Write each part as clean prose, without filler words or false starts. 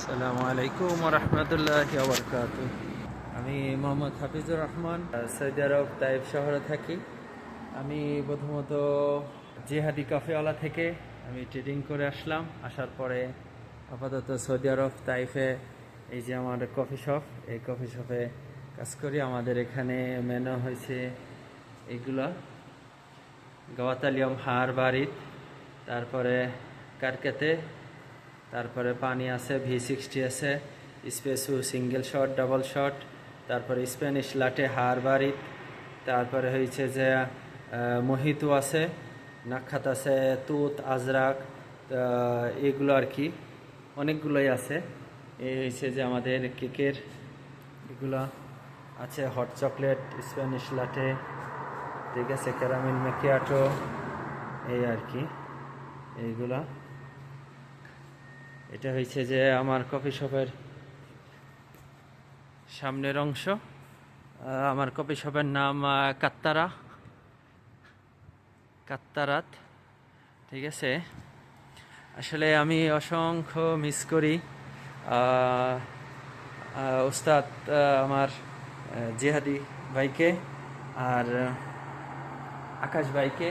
আসসালামু আলাইকুম ওয়া রাহমাতুল্লাহি ওয়া বারাকাতুহু। আমি মোহাম্মদ হাফিজুর রহমান, সৌদি আরব তাইফ শহরে থাকি। আমি প্রথমত জিহাদি কফিওয়ালা থেকে আমি ট্রেডিং করে আসলাম। আসার পরে আপাতত সৌদি আরব তাইফে এই যে আমার কফি শপ, এই কফি শপে কাজ করি। আমাদের এখানে মেনু হয়েছে এইগুলা: গাওয়াতালিয়াম হার বারিত, তারপরে কারকেতে, তারপরে পানি আছে, V60 আছে, স্পেসু সিঙ্গেল শট, ডাবল শট, তারপরে স্প্যানিশ লাটে হার বারিত, তারপরে হয়েছে যে মোহিতো আছে, নাখাত আছে, তুত, আজরাক, এগুলো আর কি অনেকগুলোই আছে। এই হয়েছে যে আমাদের কেকের এগুলো আছে, হট চকলেট, স্প্যানিশ লাটে, ঠিক আছে, ক্যারামেল ম্যাকিয়াটো, এই আর কি এইগুলা। এটা হয়েছে যে আমার কফি শপের সামনের অংশ। আমার কফি শপের নাম কাত্তারাত, ঠিক আছে। আসলে আমি অসংখ্য মিস করি ওস্তাদ আমার জিহাদি ভাইকে আর আকাশ ভাইকে,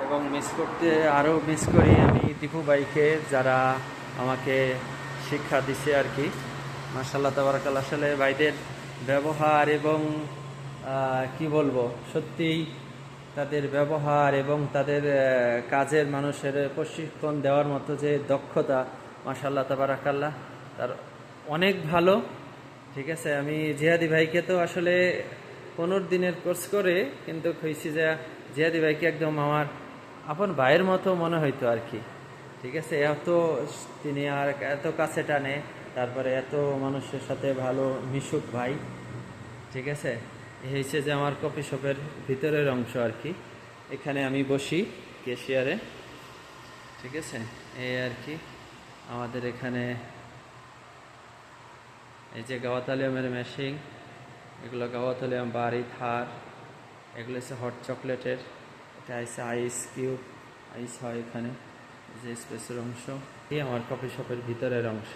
এবং আরও মিস করি আমি দীপু ভাইকে, যারা আমাকে শিক্ষা দিছে আর কি। মাশাআল্লাহ তাবারাকাল্লাহ। আসলে ভাইদের ব্যবহার এবং কি বলবো, সত্যিই তাদের ব্যবহার এবং তাদের কাজের মানুষের প্রশিক্ষণ দেওয়ার মতো যে দক্ষতা, মাশাআল্লাহ তাবারাকাল্লাহ, তার অনেক ভালো, ঠিক আছে। আমি জিহাদি ভাইকে তো আসলে 15 দিনের কোর্স করে কিন্তু হয়েছি যে জিহাদি ভাইকে একদম আমার আপন ভাইয়ের মতো মনে হইতো আর কি, ঠিক আছে। তিনি আর এত কাছে টানে, তারপরে এত মানুষের সাথে ভালো মিশুক ভাই, ঠিক আছে। এই হয়েছে যে আমার কফি শপের ভিতরের অংশ আর কি। এখানে আমি বসি ক্যাশিয়ারে, ঠিক আছে। এই আর কি আমাদের এখানে এই যে গাওয়াতালিয়ামের মেশিন, এগুলো গাওয়াতালিয়াম বাড়ি থার, এগুলো হচ্ছে হট চকলেটের, এটা হচ্ছে আইস কিউব, আইস হয় এখানে, যে স্পেসের অংশ। এই আমার কফি শপের ভিতরের অংশ।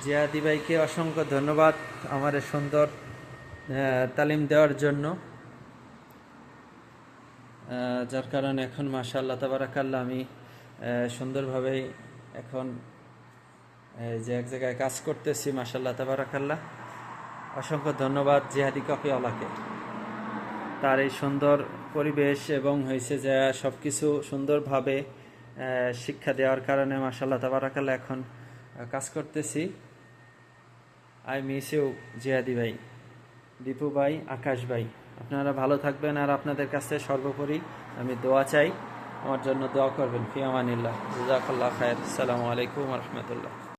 জিয়াদি ভাইকে অসংখ্য ধন্যবাদ আমার সুন্দর তালিম দেওয়ার জন্য, যার কারণে এখন মাশাআল্লাহ তাবারাকাল্লাহ আমি সুন্দরভাবেই এখন যে এক জায়গায় কাজ করতেছি, মাশাআল্লাহ তাবারাকাল্লাহ। অসংখ্য ধন্যবাদ জিহাদি কফিওয়ালাকে, তার এই সুন্দর পরিবেশ এবং হয়েছে যে সব কিছু সুন্দরভাবে শিক্ষা দেওয়ার কারণে মাশাআল্লাহ তাবারাকাল্লাহ এখন কাজ করতেছি। আই মিস ইউ জিহাদি ভাই, দীপু ভাই, আকাশ ভাই। আপনারা ভালো থাকবেন, আর আপনাদের কাছে সর্বোপরি আমি দোয়া চাই, আমার জন্য দোয়া করবেন। ফি আমানিল্লাহ, জাযাকাল্লাহু খায়র। আসসালামু আলাইকুম ওয়া রাহমাতুল্লাহ।